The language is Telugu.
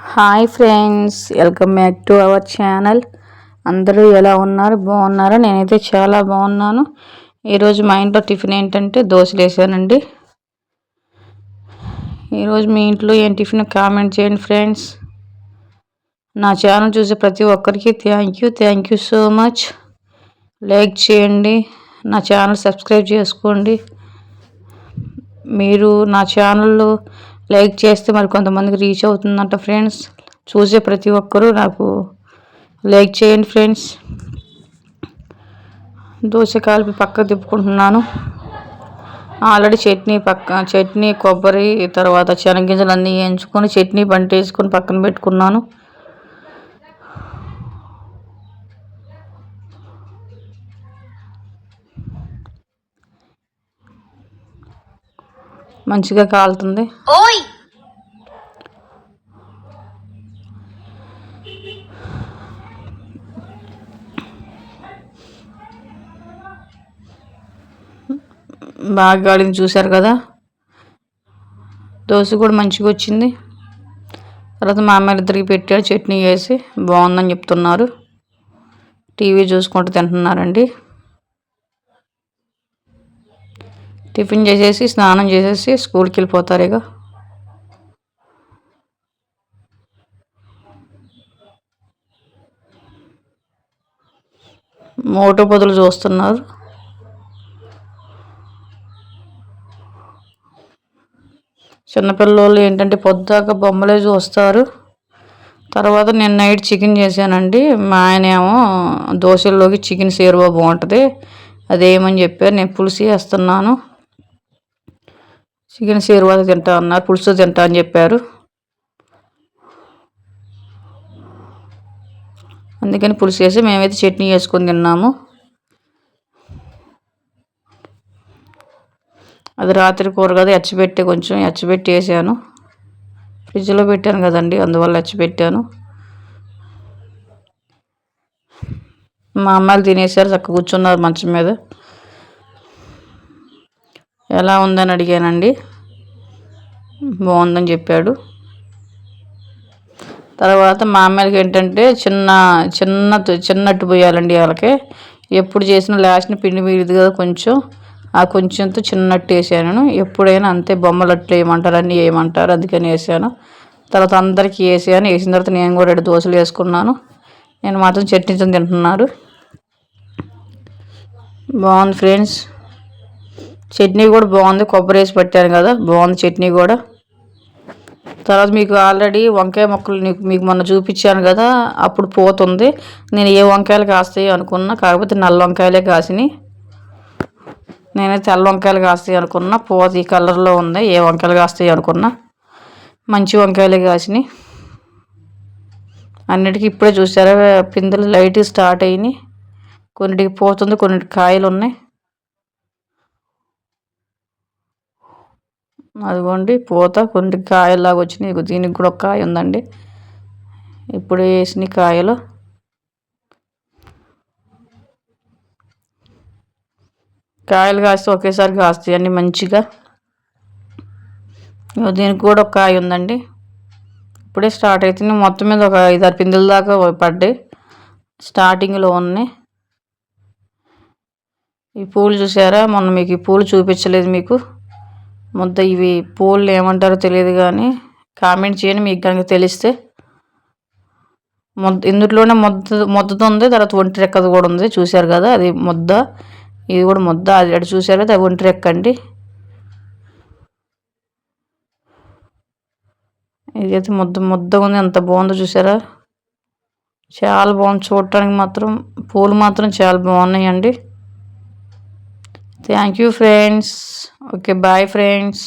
Hi friends, welcome back to our channel. అందరూ ఎలా ఉన్నారు? బాగున్నారా? నేనైతే చాలా బాగున్నాను. ఈరోజు మా ఇంట్లో టిఫిన్ ఏంటంటే దోశలు వేసానండి. ఈరోజు మీ ఇంట్లో ఏం టిఫిన్ కామెంట్ చేయండి ఫ్రెండ్స్. నా ఛానల్ చూసే ప్రతి ఒక్కరికి thank you so much. Like చేయండి, నా ఛానల్ సబ్స్క్రైబ్ చేసుకోండి. మీరు నా ఛానల్లో లైక్ చేస్తే మరి కొంతమందికి రీచ్ అవుతుందంట ఫ్రెండ్స్. చూసే ప్రతి ఒక్కరూ నాకు లైక్ చేయండి ఫ్రెండ్స్. దోశ కాలిపి పక్క తిప్పుకుంటున్నాను. ఆల్రెడీ చట్నీ కొబ్బరి తర్వాత శనగింజలు అన్నీ వేయించుకొని చట్నీ వేసుకొని పక్కన పెట్టుకున్నాను. మంచిగా కాలుతుంది. బాగా గాలిని చూశారు కదా. దోశ కూడా మంచిగా వచ్చింది. తర్వాత మా అమ్మాయిలు ఇద్దరికి పెట్టాడు, చట్నీ వేసి బాగుందని చెప్తున్నారు. టీవీ చూసుకుంటూ తింటున్నారండి. టిఫిన్ చేసేసి స్నానం చేసేసి స్కూల్కి వెళ్ళిపోతారు. ఇక మోటో పొదులు చూస్తున్నారు. చిన్నపిల్లలు ఏంటంటే పొద్దాక బొమ్మలే చూస్తారు. తర్వాత నేను నైట్ చికెన్ చేశానండి. మా ఆయన ఏమో దోశల్లోకి చికెన్ సేరువా బాగుంటుంది అదేమని చెప్పారు. నేను పులుసు వేస్తున్నాను. చికెన్ సేరువా తింటా అన్నారు, పులుసు తింటా అని చెప్పారు. అందుకని పులుసు వేసి మేమైతే చట్నీ వేసుకొని తిన్నాము. అది రాత్రి కూర కదా, కొంచెం ఎచ్చబెట్టి వేసాను. ఫ్రిడ్జ్లో పెట్టాను కదండి, అందువల్ల ఎచ్చబెట్టాను. మా అమ్మాయిలు తినేసారు, చక్కగా కూర్చున్నారు మంచం మీద. ఎలా ఉందని అడిగానండి. బాగుందని చెప్పాడు. తర్వాత మా అమ్మాయిలకి ఏంటంటే చిన్నట్టు పోయాలండి. వాళ్ళకి ఎప్పుడు చేసిన లాస్ట్ని పిండి మిగిలిది కదా, కొంచెంతో చిన్నట్టు వేసాను. ఎప్పుడైనా అంతే, బొమ్మలట్లు వేయమంటారు, అన్నీ వేయమంటారు, అందుకని వేసాను. తర్వాత అందరికీ వేసాను. వేసిన తర్వాత నేను కూడా 2 దోశలు వేసుకున్నాను. నేను మాత్రం చట్నీతో తింటున్నారు. బాగుంది ఫ్రెండ్స్. చట్నీ కూడా బాగుంది, కొబ్బరి వేసి పట్టాను కదా, బాగుంది చట్నీ కూడా. తర్వాత మీకు ఆల్రెడీ వంకాయ మొక్కలు మీకు మొన్న చూపించాను కదా, అప్పుడు పోతుంది. నేను ఏ వంకాయలు కాస్తాయి అనుకున్నా, కాకపోతే నల్ల వంకాయలే కాసినాయి. నేనైతే తెల్ల వంకాయలు కాస్తాయి అనుకున్నా, పోత ఈ కలర్లో ఉంది. ఏ వంకాయలు కాస్తాయి అనుకున్నా, మంచి వంకాయలే కాసినాయి. అన్నిటికీ ఇప్పుడే చూసారా పిందెలు లైట్ స్టార్ట్ అయినాయి. కొన్నిటికి పోతుంది, కొన్నిటికి కాయలు ఉన్నాయి. అదిగోండి పూత, కొన్నిటికి కాయల్లాగా వచ్చినాయి. దీనికి కూడా ఒక కాయ ఉందండి, ఇప్పుడు వేసిన కాయలు. కాయలు కాస్తే ఒకేసారి కాస్తాయి అన్నీ మంచిగా. దీనికి కూడా ఒక కాయ ఉందండి, ఇప్పుడే స్టార్ట్ అవుతుంది. మొత్తం మీద ఒక 5-6 పిందెల దాకా పడ్డాయి, స్టార్టింగ్లో ఉన్నాయి. ఈ పూలు చూసారా, మొన్న మీకు ఈ పూలు చూపించలేదు మీకు. ఇవి పూలు ఏమంటారో తెలియదు కానీ కామెంట్ చేయండి మీకు కనుక తెలిస్తే. ఇందులోనే మొద్దతో ఉంది, తర్వాత ఒంటి రెక్కది కూడా ఉంది. చూశారు కదా, అది ముద్ద, ఇది కూడా ముద్ద. అది అటు చూశారు కదా, అది ఒంటి రెక్క అండి. ఇదైతే ముద్దగా ఉంది, ఎంత బాగుందో చూసారా, చాలా బాగుంది చూడటానికి. మాత్రం పూలు మాత్రం చాలా బాగున్నాయండి. Thank you friends. Okay, bye friends.